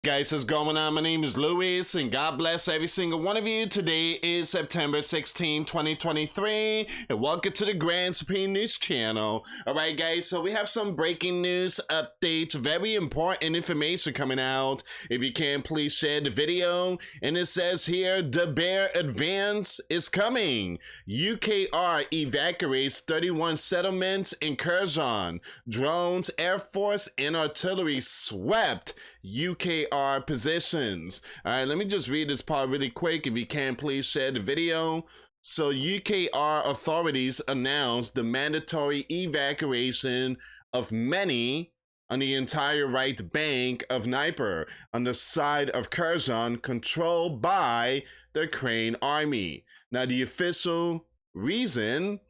Guys, what's going on? My name is Luis, and God bless every single one of you. Today is September 16, 2023, and welcome to the Grand Supreme News Channel. Alright guys, so we have some breaking news updates, very important information coming out. If you can, please share the video. And it says here, the bear advance is coming. UKR evacuates 31 settlements in Kherson. Drones, Air Force, and artillery swept UKR positions. All right, let me just read this part really quick. If you can, please share the video. So UKR authorities announced the mandatory evacuation of many on the entire right bank of Dnieper on the side of Kherson controlled by the Ukraine army. Now, the official reason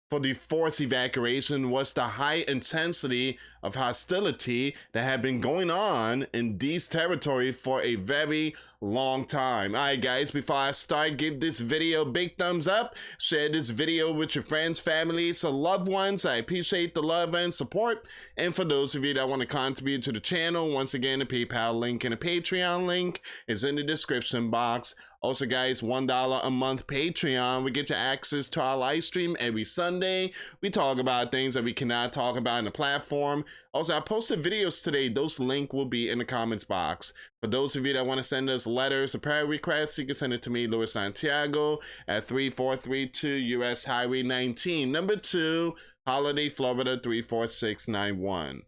for the forced evacuation was the high intensity of hostility that had been going on in these territories for a very long time. Alright guys, before I start, give this video a big thumbs up, share this video with your friends, families, and loved ones. I appreciate the love and support. And for those of you that want to contribute to the channel, once again, the PayPal link and the Patreon link is in the description box. Also guys, $1 a month Patreon, we get you access to our live stream every Sunday. We talk about things that we cannot talk about in the platform. Also, I posted videos today. Those links will be in the comments box. For those of you that want to send us letters or prayer requests, you can send it to me, Luis Santiago, at 3432 US Highway 19, number 2, Holiday, Florida 34691.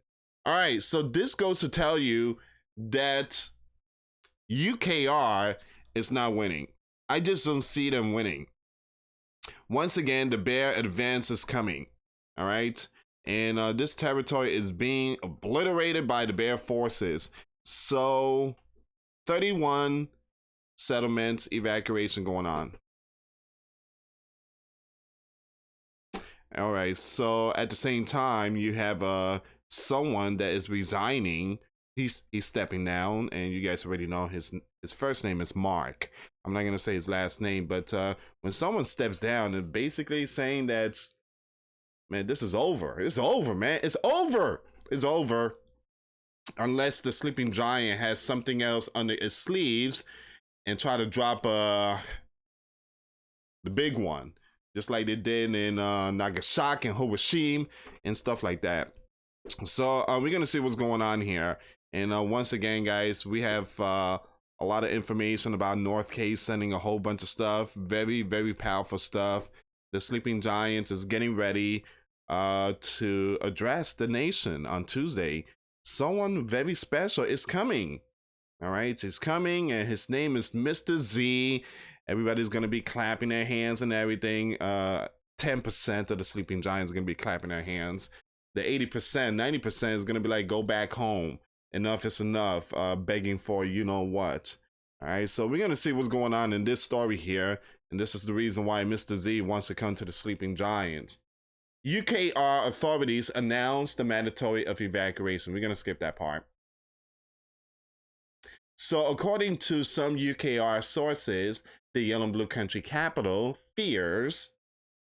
All right, so this goes to tell you that UKR is not winning. I just don't see them winning. Once again, the bear advance is coming. All right. And this territory is being obliterated by the bear forces. So 31 settlements evacuation going on. All right, so at the same time, you have someone that is resigning. He's stepping down, and you guys already know his first name is Mark. I'm not gonna say his last name, but when someone steps down, and basically saying that, man, this is over. It's over, man. It's over. It's over. Unless the sleeping giant has something else under its sleeves and try to drop the big one, just like they did in Nagasaki and Hiroshima and stuff like that. So we're gonna see what's going on here. And once again, guys, we have a lot of information about North Case sending a whole bunch of stuff. Very, very powerful stuff. The sleeping giant is getting ready to address the nation on Tuesday. Someone very special is coming. All right, he's coming, and his name is Mr. Z. Everybody's gonna be clapping their hands and everything. 10% of the sleeping giants is gonna be clapping their hands. The 80%, 90% is gonna be like, go back home. Enough is enough. Begging for you know what. All right, so we're gonna see what's going on in this story here, and this is the reason why Mr. Z wants to come to the sleeping giants. UKR authorities announced the mandatory of evacuation. We're going to skip that part. So according to some UKR sources, the Yellow and Blue Country capital fears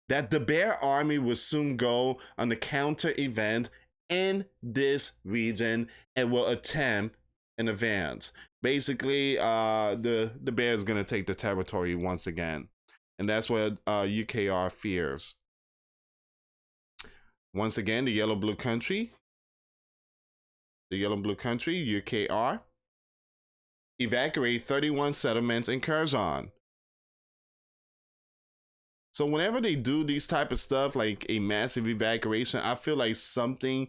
that the Bear Army will soon go on the counter event in this region and will attempt an advance. Basically, the Bear is going to take the territory once again. And that's what UKR fears. Once again, the Yellow Blue Country, UKR, evacuate 31 settlements in Kherson. So whenever they do these type of stuff, like a massive evacuation, I feel like something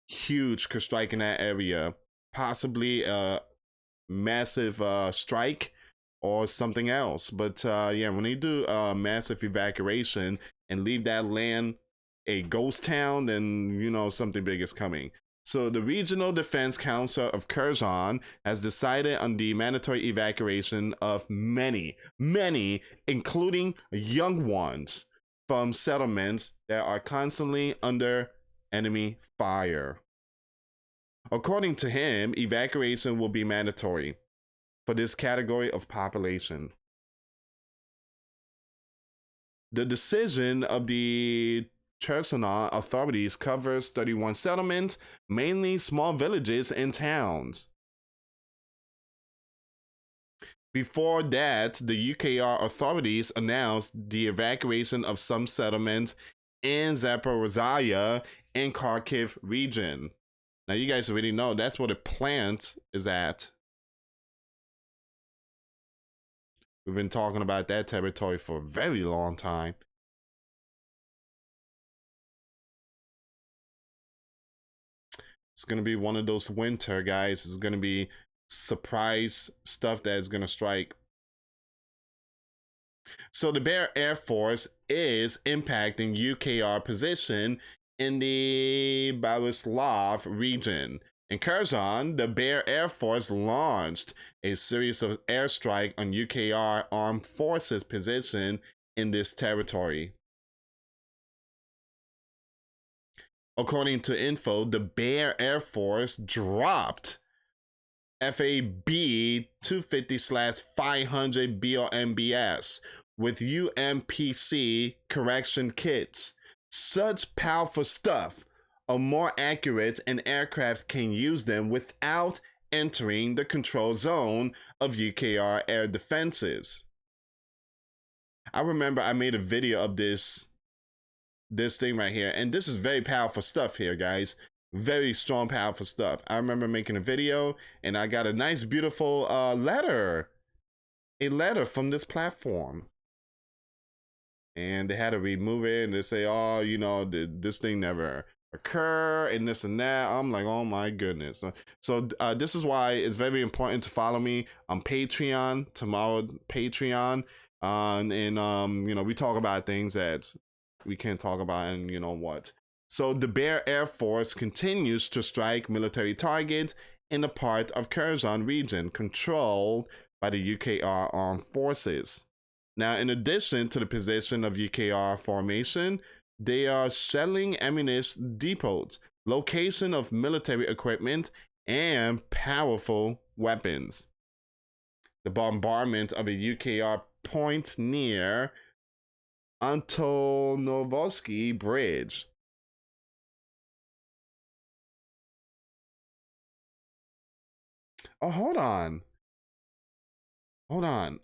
huge could strike in that area. Possibly a massive strike or something else. But yeah, when they do a massive evacuation and leave that land a ghost town, then you know something big is coming. So the Regional Defense Council of Kherson has decided on the mandatory evacuation of many, including young ones, from settlements that are constantly under enemy fire. According to him, evacuation will be mandatory for this category of population. The decision of the Kherson authorities covers 31 settlements, mainly small villages and towns. Before that, the UKR authorities announced the evacuation of some settlements in Zaporizhia and Kharkiv region. Now, you guys already know that's where the plant is at. We've been talking about that territory for a very long time. It's going to be one of those winter, guys. It's going to be surprise stuff that's going to strike. So the Bear Air Force is impacting UKR position in the Borislav region. In Kherson, the Bear Air Force launched a series of airstrike on UKR armed forces position in this territory. According to info, the Bear Air Force dropped FAB 250/500 BOMBS with UMPC correction kits. Such powerful stuff are more accurate, and aircraft can use them without entering the control zone of UKR air defenses. I remember I made a video of this thing right here, and this is very powerful stuff here, guys. Very strong, powerful stuff. I remember making a video, and I got a nice, beautiful letter. A letter from this platform. And they had to remove it, and they say, oh, you know, this thing never occur, and this and that. I'm like, oh my goodness. So this is why it's very important to follow me on Patreon, tomorrow Patreon. And you know, we talk about things that we can't talk about, and you know what. So the Bear Air Force continues to strike military targets in the part of Kherson region controlled by the UKR armed forces. Now, in addition to the position of UKR formation, they are shelling ammunition depots, location of military equipment, and powerful weapons. The bombardment of a UKR point near Antonovsky Bridge. Oh, hold on.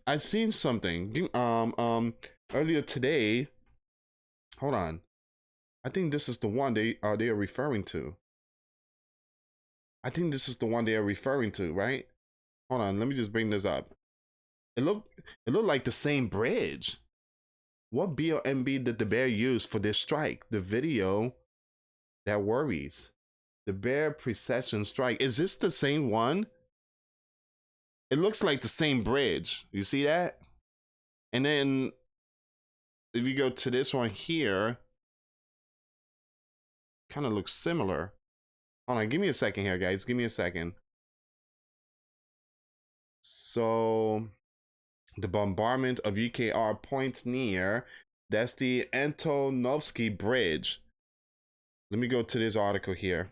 I seen something earlier today. Hold on. I think this is the one they are referring to. I think this is the one they are referring to, right? Hold on, let me just bring this up. It looked like the same bridge. What BOMB did the Bear use for this strike? The video that worries. The Bear Precession Strike. Is this the same one? It looks like the same bridge. You see that? And then if you go to this one here, kind of looks similar. Hold on, give me a second here, guys. Give me a second. So the bombardment of UKR point near, that's the Antonovsky Bridge. Let me go to this article here.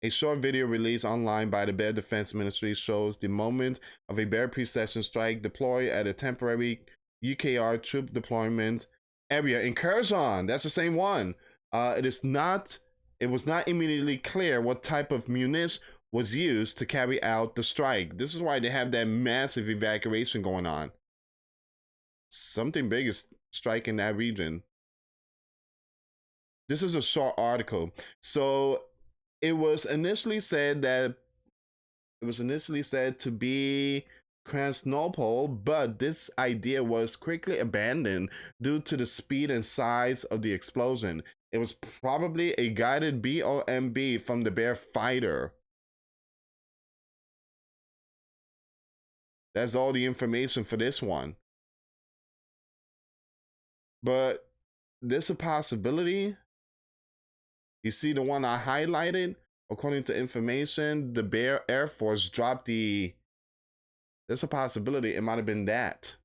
A short video released online by the Bear Defense Ministry shows the moment of a Bear Precession strike deployed at a temporary UKR troop deployment area in Kherson. That's the same one. It was not immediately clear what type of munition was used to carry out the strike. This is why they have that massive evacuation going on. Something big is striking that region. This is a short article. So it was initially said to be Krasnopol, but this idea was quickly abandoned due to the speed and size of the explosion. It was probably a guided BOMB from the Bear fighter. That's all the information for this one. But there's a possibility. You see the one I highlighted? According to information, the Bear Air Force dropped the... There's a possibility it might have been that.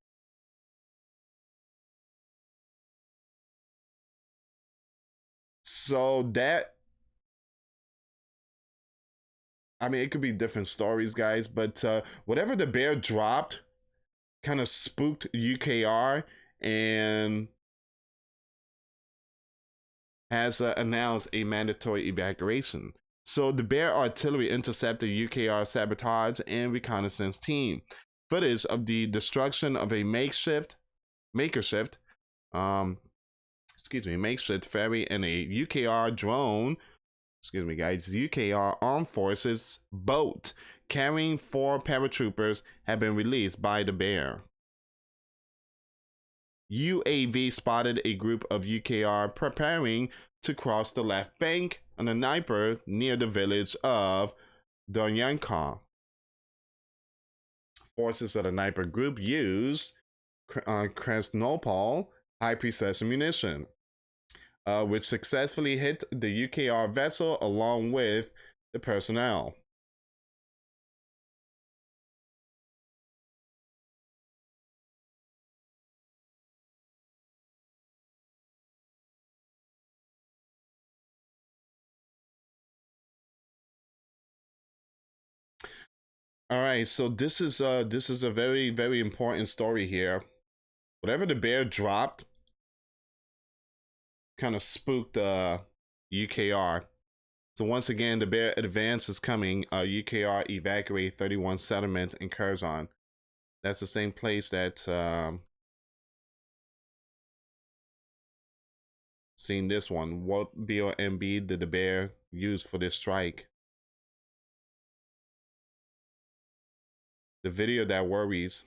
So that... I mean, it could be different stories, guys, but whatever the Bear dropped kind of spooked UKR and has announced a mandatory evacuation. So the Bear artillery intercepted UKR sabotage and reconnaissance team. Footage of the destruction of a makeshift um, makeshift ferry and a UKR drone, UKR Armed Forces boat carrying 4 paratroopers have been released by the Bear. UAV spotted a group of UKR preparing to cross the left bank on the Dnieper near the village of Donyanka. Forces of the Dnieper group used Krasnopol high precision munition, which successfully hit the UKR vessel along with the personnel. All right, so this is a very, very important story here. Whatever the Bear dropped kind of spooked UKR. So once again, the Bear advance is coming. UKR evacuate 31 settlement in Kherson. That's the same place that seen this one. What BOMB did the Bear use for this strike? The video that worries.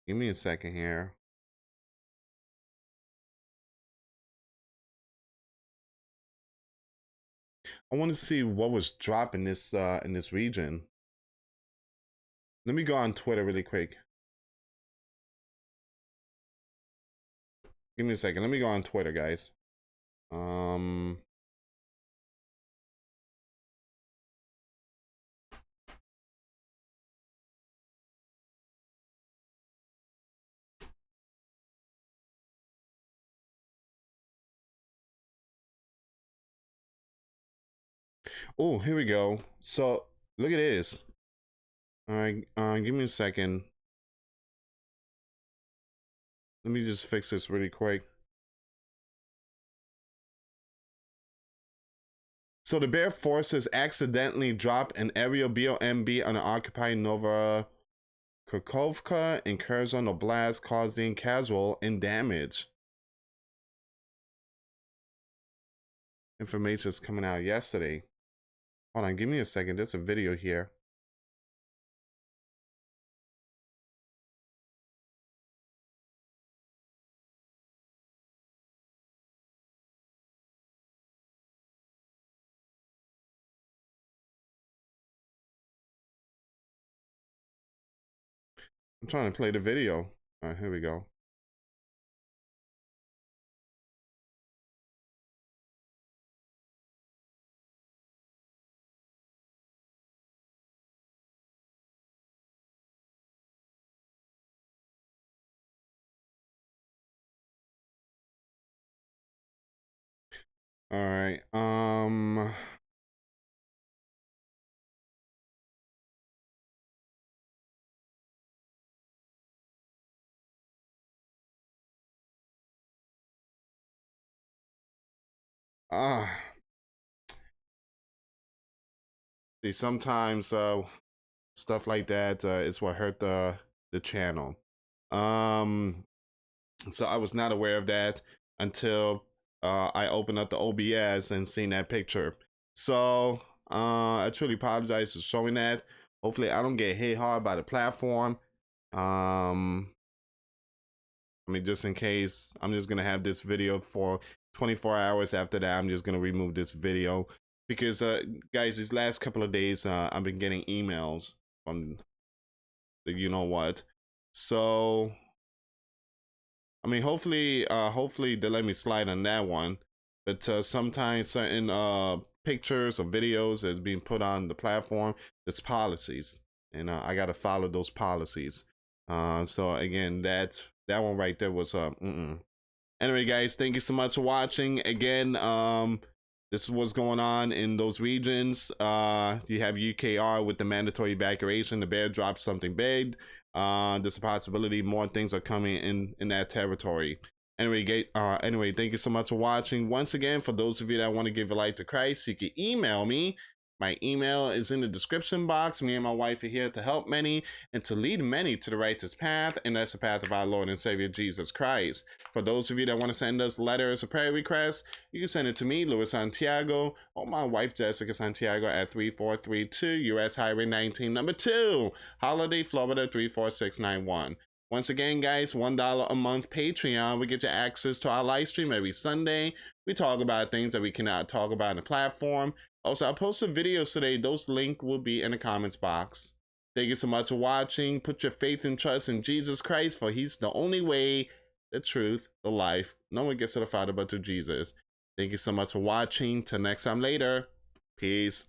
Give me a second here. I want to see what was dropped in this region. Let me go on Twitter really quick. Give me a second. Let me go on Twitter, guys. Oh, here we go. So look at this. All right, give me a second. Let me just fix this really quick. So the Bear forces accidentally drop an aerial BOMB on an occupied Nova Kharkovka in Kherson Oblast, causing casual and damage. Information is coming out yesterday. Hold on, give me a second. There's a video here. I'm trying to play the video. All right, here we go. All right. See, sometimes stuff like that is what hurt the channel. So I was not aware of that until I opened up the OBS and seen that picture. So I truly apologize for showing that. Hopefully I don't get hit hard by the platform. I mean, just in case, I'm just gonna have this video for 24 hours. After that, I'm just gonna remove this video because guys, these last couple of days I've been getting emails from the you know what. So I mean, hopefully they let me slide on that one. But sometimes certain pictures or videos that's being put on the platform, it's policies, and I gotta follow those policies. So again, that one right there was Anyway, guys, thank you so much for watching. Again, this is what's going on in those regions. You have UKR with the mandatory evacuation. The Bear dropped something big. There's a possibility more things are coming in that territory. Anyway, thank you so much for watching. Once again, for those of you that want to give your life to Christ, you can email me. My email is in the description box. Me and my wife are here to help many and to lead many to the righteous path, and that's the path of our Lord and Savior Jesus Christ. For those of you that want to send us letters or prayer requests, you can send it to me, Louis Santiago, or my wife, Jessica Santiago, at 3432 US Highway 19, number 2, Holiday, Florida 34691. Once again, guys, $1 a month Patreon. We get you access to our live stream every Sunday. We talk about things that we cannot talk about on the platform. Also, I posted videos today. Those links will be in the comments box. Thank you so much for watching. Put your faith and trust in Jesus Christ, for he's the only way, the truth, the life. No one gets to the Father but through Jesus. Thank you so much for watching. Till next time later. Peace.